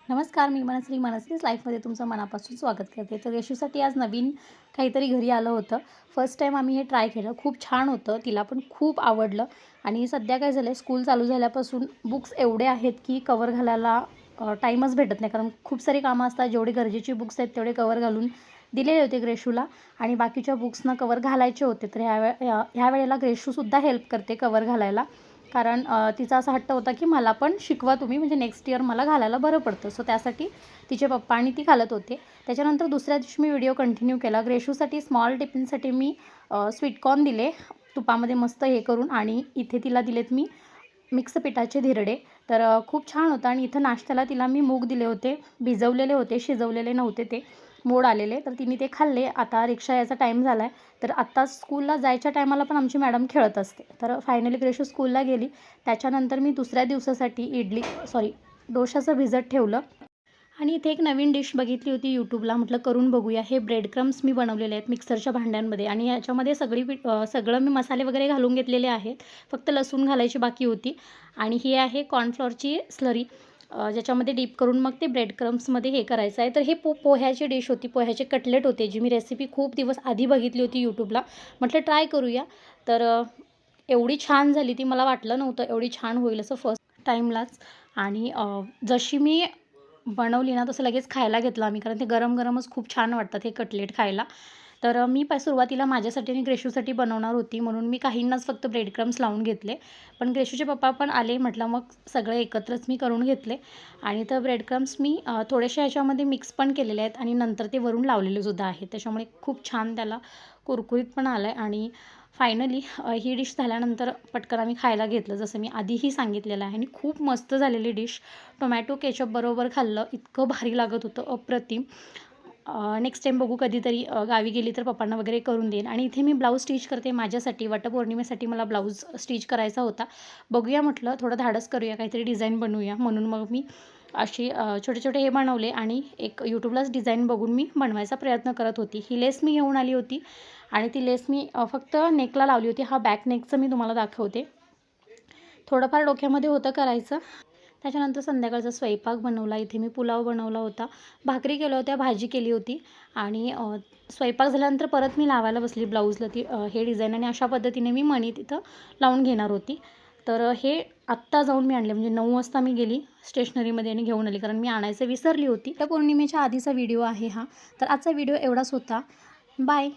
नमस्कार, मी मनस्रीच लाईफमध्ये तुमचं मनापासून स्वागत करते. तर यशूसाठी आज नवीन काहीतरी घरी आलं होतं. फर्स्ट टाईम आम्ही हे ट्राय केलं. खूप छान होतं. तिला पण खूप आवडलं. आणि सध्या काय झालं आहे, स्कूल चालू झाल्यापासून बुक्स एवढे आहेत की कवर घालायला टाईमच भेटत नाही. कारण खूप सारी कामं असतात. जेवढी गरजेची बुक्स आहेत तेवढे कवर घालून दिलेले होते ग्रेशूला आणि बाकीच्या बुक्सना कवर घालायचे होते. तर ह्या वेळेला ग्रेशूसुद्धा हेल्प करते कवर घालायला. कारण तिचा असा हट्ट होता की मला पण शिकवा तुम्ही, म्हणजे नेक्स्ट इयर मला घालायला बरं पडतं. सो त्यासाठी तिचे पप्पा आणि ती घालत होते. त्याच्यानंतर दुसऱ्या दिवशी मी व्हिडिओ कंटिन्यू केला. ग्रेशूसाठी स्मॉल टिफिनसाठी मी स्वीटकॉर्न दिले तुपामध्ये मस्त हे करून, आणि इथे तिला दिलेत मी मिक्स पिठाचे धिरडे. तर खूप छान होतं. आणि इथं नाश्त्याला तिला मी मूग दिले होते, भिजवलेले होते, शिजवलेले नव्हते, ते मोड आलेले. तर तिने ते खाल्ले. आता रिक्षा यायचा टाईम झाला आहे. तर आत्ता स्कूलला जायच्या टायमाला पण आमची मॅडम खेळत असते. तर फायनली ग्रेशू स्कूलला गेली. त्याच्यानंतर मी दुसऱ्या दिवसासाठी डोशाचं भिजत ठेवलं. आणि इथे एक नवीन डिश बघितली होती यूट्यूबला. म्हटलं करून बघूया. हे ब्रेड क्रम्स मी बनवलेले आहेत मिक्सरच्या भांड्यांमध्ये, आणि याच्यामध्ये सगळं मी मसाले वगैरे घालून घेतलेले आहेत. फक्त लसूण घालायची बाकी होती. आणि ही आहे कॉर्नफ्लॉरची स्लरी, ज्याच्यामध्ये डीप करून मग ते ब्रेड क्रम्समध्ये हे करायचं आहे. तर हे पोह्याची डिश होती, पोह्याचे कटलेट होते, जी मी रेसिपी खूप दिवस आधी बघितली होती यूट्यूबला. म्हटलं ट्राय करूया. तर एवढी छान झाली ती, मला वाटलं नव्हतं एवढी छान होईल असं फर्स्ट टाईमलाच. आणि जशी मी बनवली ना तसं लगेच खायला घेतलं आम्ही, कारण ते गरम गरमच खूप छान वाटतात हे कटलेट खायला. तर मी सुरुवातीला माझ्यासाठी आणि ग्रेशूसाठी बनवणार होती, म्हणून मी काहींनाच फक्त ब्रेड क्रम्स लावून घेतले. पण ग्रेशूचे पप्पा पण आले, म्हटलं मग सगळे एकत्रच मी करून घेतले. आणि तर ब्रेड क्रम्स मी थोडेसे ह्याच्यामध्ये मिक्स पण केलेले आहेत आणि नंतर ते वरून लावलेले सुद्धा आहेत. त्याच्यामुळे खूप छान त्याला कुरकुरीत पण आलं आहे. आणि फायनली ही डिश झाल्यानंतर पटकन आम्ही खायला घेतलं, जसं मी आधीही सांगितलेलं आहे. आणि खूप मस्त झालेली डिश. टोमॅटो केचप बरोबर खाल्लं, इतकं भारी लागत होतं, अप्रतिम. नेक्स्ट टाईम बघू, कधीतरी गावी गेली तर पप्पांना वगैरे करून देईन. आणि इथे मी ब्लाऊज स्टिच करते माझ्यासाठी. वटपौर्णिमेसाठी मला ब्लाऊज स्टिच करायचा होता. बघूया म्हटलं, थोडं धाडस करूया, काहीतरी डिझाईन बनवूया. म्हणून मग मी अशी छोटे छोटे हे बनवले, आणि एक यूट्यूबलाच डिझाईन बघून मी बनवायचा प्रयत्न करत होती. ही लेस मी घेऊन आली होती, आणि ती लेस मी फक्त नेकला लावली होती. हा बॅक नेकचं मी तुम्हाला दाखवते. थोडंफार डोक्यामध्ये होतं करायचं. त्याच्यानंतर संध्याकाळचा स्वयंपाक बनवला. इथे मी पुलाव बनवला होता, भाकरी केल्या होत्या, भाजी केली होती. आणि स्वयंपाक झाल्यानंतर परत मी लावायला बसली ब्लाऊजला ती हे डिझाईन, आणि अशा पद्धतीने मी मणी तिथं लावून घेणार होती. तर हे आत्ता जाऊन मी आणले, म्हणजे 9 वाजता मी गेली स्टेशनरीमध्ये आणि घेऊन आली, कारण मी आणायचं विसरली होती. तर पौर्णिमेच्या आधीचा व्हिडिओ आहे हा. तर आजचा व्हिडिओ एवढाच होता. बाय.